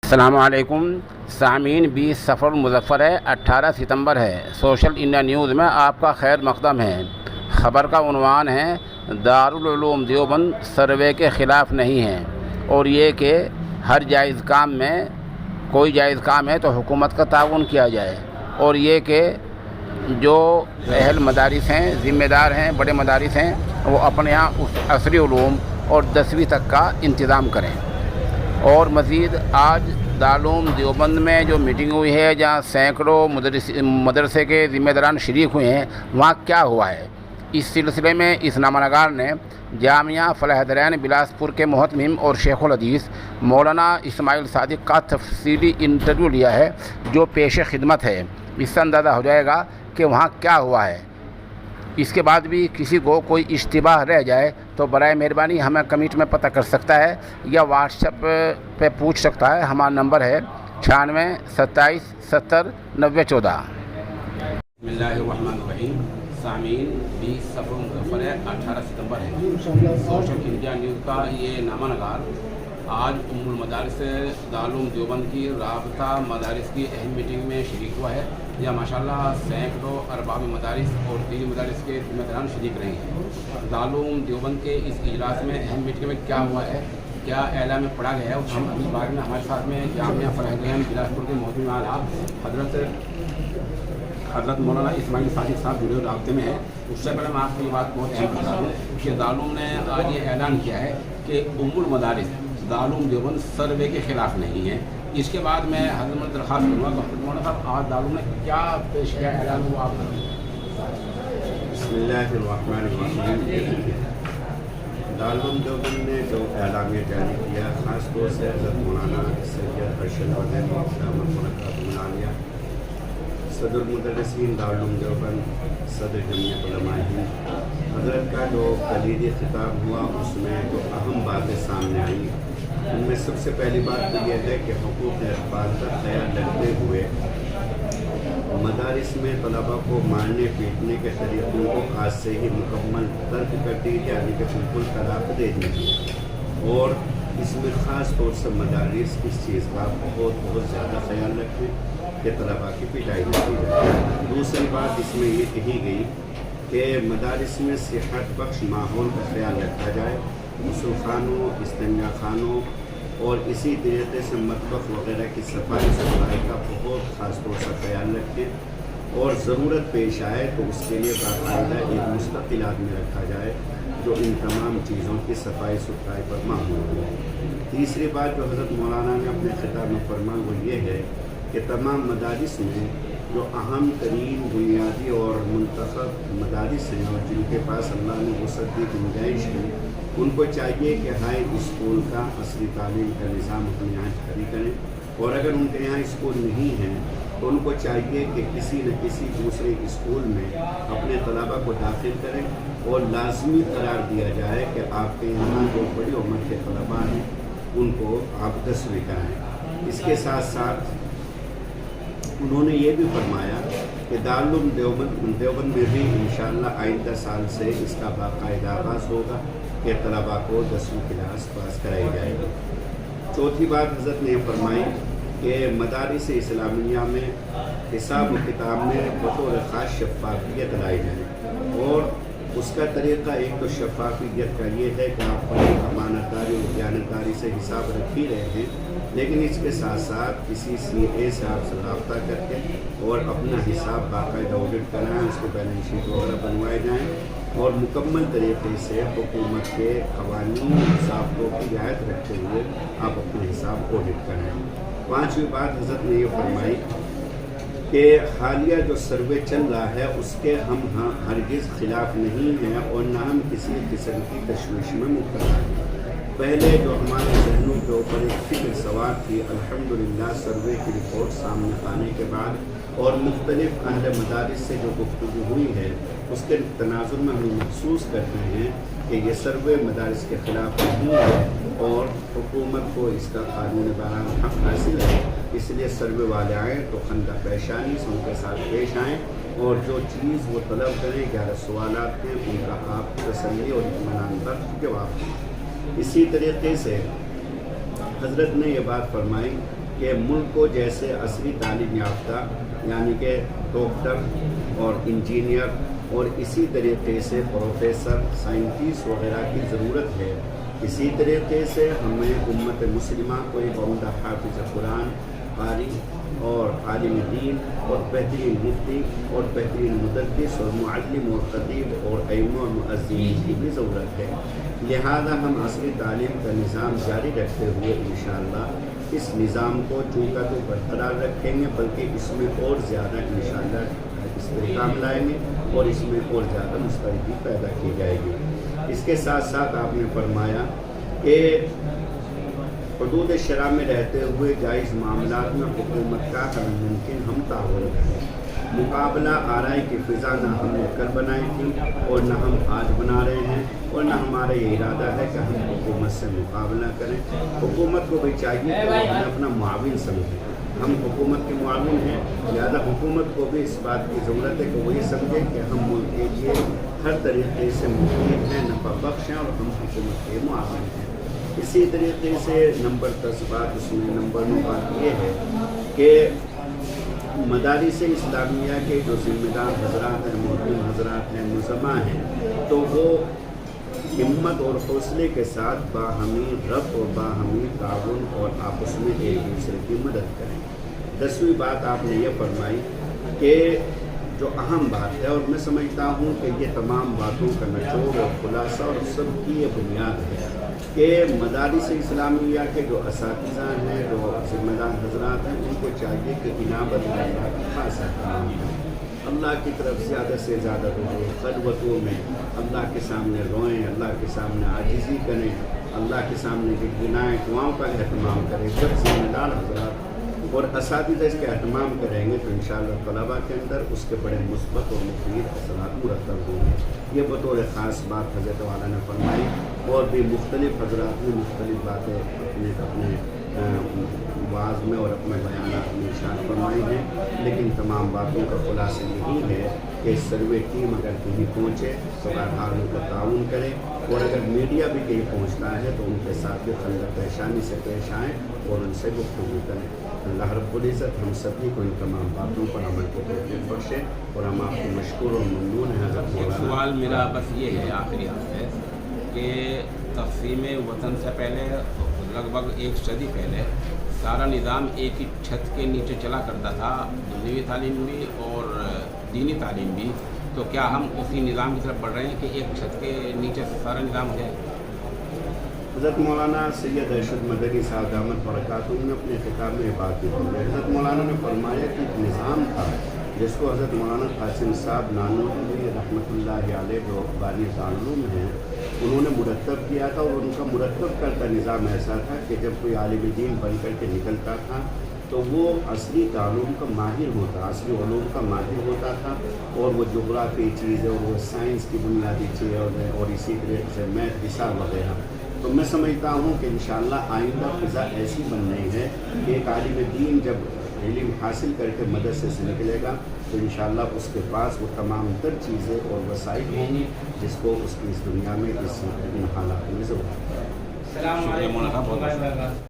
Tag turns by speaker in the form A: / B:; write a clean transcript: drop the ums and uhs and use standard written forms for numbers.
A: السلام علیکم سامعین، 20 صفر مظفر ہے، 18 ستمبر ہے۔ سوشل انڈیا نیوز میں آپ کا خیر مقدم ہے۔ خبر کا عنوان ہے دارالعلوم دیوبند سروے کے خلاف نہیں ہے، اور یہ کہ ہر جائز کام میں کوئی جائز کام ہے تو حکومت کا تعاون کیا جائے، اور یہ کہ جو اہل مدارس ہیں، ذمہ دار ہیں، بڑے مدارس ہیں، وہ اپنے یہاں اس عصری علوم اور 10ویں تک کا انتظام کریں۔ اور مزید آج دارالعلوم دیوبند میں جو میٹنگ ہوئی ہے، جہاں سینکڑوں مدرسے کے ذمہ داران شریک ہوئے ہیں، وہاں کیا ہوا ہے، اس سلسلے میں اس نامہ نگار نے جامعہ فلاح درین بلاسپور کے محتمم اور شیخ الحدیث مولانا اسماعیل صادق کا تفصیلی انٹرویو لیا ہے، جو پیش خدمت ہے۔ اس سے اندازہ ہو جائے گا کہ وہاں کیا ہوا ہے۔ اس کے بعد بھی کسی کو کوئی اشتباہ رہ جائے تو برائے مہربانی ہمیں کمنٹ میں پتہ کر سکتا ہے یا واٹس ایپ پہ پوچھ سکتا ہے۔ ہمارا نمبر ہے 96 27 70 90 14۔ بسم اللہ الرحمن الرحیم۔ سامعین، 20 صفر مظفر ہے، 18 ستمبر ہے۔ سوشل انڈیا نیوز کا یہ نامہ نگار آج ام المدارس دارالعلوم دیوبند کی رابطہ مدارس کی اہم میٹنگ میں شریک ہوا ہے۔ یا ماشاءاللہ سینکڑوں ارباب مدارس اور دینی مدارس کے ذمہ داران شریک رہے ہیں۔ دارالعلوم دیوبند کے اس اجلاس میں اہم میٹنگ میں کیا ہوا ہے، کیا اعلان میں پڑھا گیا ہے، اس بارے میں ہمارے ساتھ میں جامعہ فلاح درین بلاسپور کے محتمم اعلیٰ حضرت مولانا اسماعیل صادق صاحب جڑے رابطے میں ہیں۔ اس سے پہلے میں آپ کو یہ بات بہت اہم بتا دوں کہ دارالعلوم نے آج یہ اعلان کیا ہے کہ ام المدارس دارالعلوم دیوبند سروے کے خلاف نہیں ہے۔ اس کے بعد میں حضرت درخواست کروں گا کہ مولانا صاحب آج دارالعلوم نے کیا پیش کیا اعلان ہوا آپ کا؟
B: بسم اللہ الرحمن الرحیم۔ دارالعلوم دیوبند نے جو اعلامیہ جاری کیا، خاص طور سے حضرت مولانا سید ارشد عالیہ صدر المدرسین دارالعلوم دیوبند، صدر جمعیت علماء ہند، حضرت کا جو کلیدی خطاب ہوا، اس میں جو اہم باتیں سامنے آئیں، ان میں سب سے پہلی بات تو یہ ہے کہ حقوق اطفال کا خیال رکھتے ہوئے مدارس میں طلباء کو مارنے پیٹنے کے طریقوں کو آج سے ہی مکمل ترک کر دی جائے، یعنی کہ بالکل طلاق دے دی، اور اس میں خاص طور سے مدارس اس چیز کا بہت زیادہ خیال رکھیں کہ طلباء کی پٹائی نہ کی جائے۔ دوسری بات اس میں یہ کہی گئی کہ مدارس میں صحت بخش ماحول کا خیال رکھا جائے، غسل خانوں، استنجا خانوں اور اسی طریقے سے مطبخ وغیرہ کی صفائی کا بہت خاص طور سے خیال رکھیں، اور ضرورت پیش آئے تو اس کے لیے باقاعدہ ایک مستقل آدمی رکھا جائے جو ان تمام چیزوں کی صفائی ستھرائی پر مامور ہو۔ تیسری بات جو حضرت مولانا نے اپنے خطاب میں فرمائی وہ یہ ہے کہ تمام مدارس میں جو اہم ترین بنیادی اور منتخب مدارس ہیں اور جن کے پاس اللہ نے وسعت کی گنجائش ہے، ان کو چاہیے کہ ہائی اسکول کا عصری تعلیم کا نظام اپنے یہاں جاری کریں، اور اگر ان کے یہاں اسکول نہیں ہیں تو ان کو چاہیے کہ کسی نہ کسی دوسرے اسکول میں اپنے طلباء کو داخل کریں، اور لازمی قرار دیا جائے کہ آپ کے یہاں جو بڑی عمر کے طلباء ہیں ان کو آپ 10ویں کرائیں۔ اس کے ساتھ ساتھ انہوں نے یہ بھی فرمایا کہ دارالعلوم دیوبند میں بھی انشاءاللہ آئندہ سال سے اس کا باقاعدہ آغاز ہوگا کہ طلباء کو 10ویں کلاس پاس کرائی جائے گی۔ چوتھی بات حضرت نے فرمائی کہ مدارس اسلامیہ میں حساب و کتاب میں بطور خاص شفافیت لائی جائے، اور اس کا طریقہ ایک تو شفافیت کا یہ ہے کہ آپ بڑی امانت داری اور دیانتداری سے حساب رکھ ہی رہے ہیں، لیکن اس کے ساتھ ساتھ کسی CA سے آپ سے رابطہ کر کے اور اپنا حساب باقاعدہ آڈٹ کرائیں، اس کے بیلنس شیٹ وغیرہ بنوائے جائیں، اور مکمل طریقے سے حکومت کے قوانین ضابطوں کی رعایت رکھتے ہوئے آپ اپنا حساب آڈٹ کرائیں۔ پانچویں بات حضرت نے یہ فرمائی کہ حالیہ جو سروے چل رہا ہے اس کے ہم ہرگز خلاف نہیں ہیں، اور نہ ہم کسی قسم کی تشویش میں مبتلا ہیں۔ پہلے جو ہمارے ذہنوں کے اوپر ایک فکر سوار تھی، الحمدللہ سروے کی رپورٹ سامنے آنے کے بعد اور مختلف اہل مدارس سے جو گفتگو ہوئی ہے، اس کے تناظر میں ہم محسوس کرتے ہیں کہ یہ سروے مدارس کے خلاف نہیں ہے، اور حکومت کو اس کا قانون برآں حق حاصل ہے۔ اس لیے سروے والے آئیں تو خندہ پیشانی سے ان کے ساتھ پیش آئیں، اور جو چیز وہ طلب کریں، 11 سوالات ہیں، ان کا آپ تسلی اور اطمینان پر جواب دیں۔ اسی طریقے سے حضرت نے یہ بات فرمائی کہ ملک کو جیسے عصری تعلیم یافتہ یعنی کہ ڈاکٹر اور انجینئر اور اسی طریقے سے پروفیسر سائنٹسٹ وغیرہ کی ضرورت ہے، اسی طریقے سے ہمیں امت مسلمہ کو ایک عمدہ حافظ قرآن، قاری اور عالم دین اور بہترین مفتی اور بہترین مدرس اور معلم اور خطیب اور ائمہ اور مؤذنین کی بھی ضرورت ہے۔ لہذا ہم عصری تعلیم کا نظام جاری رکھتے ہوئے انشاءاللہ اس نظام کو چونکہ تو برقرار رکھیں گے، بلکہ اس میں اور زیادہ انشاءاللہ استحکام لائیں گے اور اس میں اور زیادہ مستقبل پیدا کی جائے گی۔ اس کے ساتھ ساتھ آپ نے فرمایا کہ حدود شرع میں رہتے ہوئے جائز معاملات میں حکومت کا ہر ممکن ہم تعاون کریں۔ مقابلہ آرائی کی فضا نہ ہم نے کل بنائی تھی اور نہ ہم آج بنا رہے ہیں، اور نہ ہمارا یہ ارادہ ہے کہ ہم حکومت سے مقابلہ کریں۔ حکومت کو بھی چاہیے کہ ہمیں اپنا معاون سمجھیں۔ ہم حکومت کے معاون ہیں، لہذا حکومت کو بھی اس بات کی ضرورت ہے کہ وہ یہ سمجھے کہ ہم ملک کے لیے ہر طریقے سے مفید ہیں، نفع بخش ہیں اور ہم حکومت کے معاون ہیں۔ اسی طریقے سے نمبر 10 بات اس میں نمبر 9 بات یہ ہے کہ مدارس اسلامیہ کے جو ذمہ دار حضرات ہیں، محترم حضرات ہیں، ملزمہ ہیں، تو وہ ہمت اور حوصلے کے ساتھ باہمی ربط اور باہمی تعاون اور آپس میں ایک دوسرے کی مدد کریں۔ 10ویں بات آپ نے یہ فرمائی کہ جو اہم بات ہے، اور میں سمجھتا ہوں کہ یہ تمام باتوں کا نچوڑ اور خلاصہ اور سب کی یہ بنیاد ہے کہ مدارس اسلامیہ کے جو اساتذہ ہیں، جو ذمہ دار حضرات ہیں، ان کو چاہیے کہ انابت اللہ کا خاص اہتمام کریں۔ اللہ کی طرف زیادہ سے زیادہ روئیں، خلوتوں میں اللہ کے سامنے روئیں، اللہ کے سامنے عاجزی کریں، اللہ کے سامنے گنائیں دعاؤں کا اہتمام کریں۔ جب ذمہ دار حضرات اور اساتذہ اس کا اہتمام کریں گے تو انشاءاللہ طلباء کے اندر اس کے بڑے مثبت اور مفید اثرات مرتب ہوں گے۔ یہ بطور خاص بات حضرت والا نے فرمائی، اور بھی مختلف حضرات نے مختلف باتیں اپنے واعظ میں اور اپنے بیانات میں ارشاد فرمائی ہیں، لیکن تمام باتوں کا خلاصہ یہی ہے کہ سروے ٹیم اگر کہیں پہنچے تو بہرحال ان کو تعاون کریں، اور اگر میڈیا بھی کہیں پہنچتا ہے تو ان کے ساتھ بھی خلق پیشانی سے پیش آئیں اور ان سے گفتگو کریں۔ اللہ رب العزت ہم سبھی کو ان تمام باتوں پر عمل کو توفیق بخشے، اور ہم آپ کو مشکور اور ممنون ہیں حضرت مولانا۔
A: سوال میرا بس یہ ہے آخری آپ سے کہ تقسیم وطن سے پہلے لگ بھگ 1 صدی پہلے سارا نظام ایک ہی چھت کے نیچے چلا کرتا تھا، دنیوی تعلیم بھی اور دینی تعلیم بھی، تو کیا ہم اسی نظام کی طرف بڑھ رہے ہیں کہ ایک چھت کے نیچے سارا نظام ہو جائے؟
B: حضرت مولانا سید ارشد مدنی صاحب دامت برکاتہ نے اپنے خطاب میں بات کی ہے۔ حضرت مولانا نے فرمایا کہ ایک نظام تھا جس کو حضرت مولانا قاسم صاحب نانوتوی رحمۃ اللہ علیہ جو بانی تعلوم ہیں انہوں نے مرتب کیا تھا، اور ان کا مرتب کرتا نظام ایسا تھا کہ جب کوئی عالم دین بن کر کے نکلتا تھا تو وہ عصری تعلوم کا ماہر ہوتا، عصری علوم کا ماہر ہوتا تھا، اور وہ جغرافی چیزیں اور وہ سائنس کی بنیادی چیزیں اور اسی طریقے سے میتھ حساب وغیرہ۔ تو میں سمجھتا ہوں کہ انشاءاللہ آئندہ فضا ایسی بن رہی ہے کہ ایک عالم دین جب علم حاصل کر کے مدرسے سے نکلے گا تو انشاءاللہ اس کے پاس وہ تمام تر چیزیں اور وسائل ہوں گی جس کو اس کی اس دنیا میں ان حالات میں ضرورت ہے۔
A: السلام علیکم۔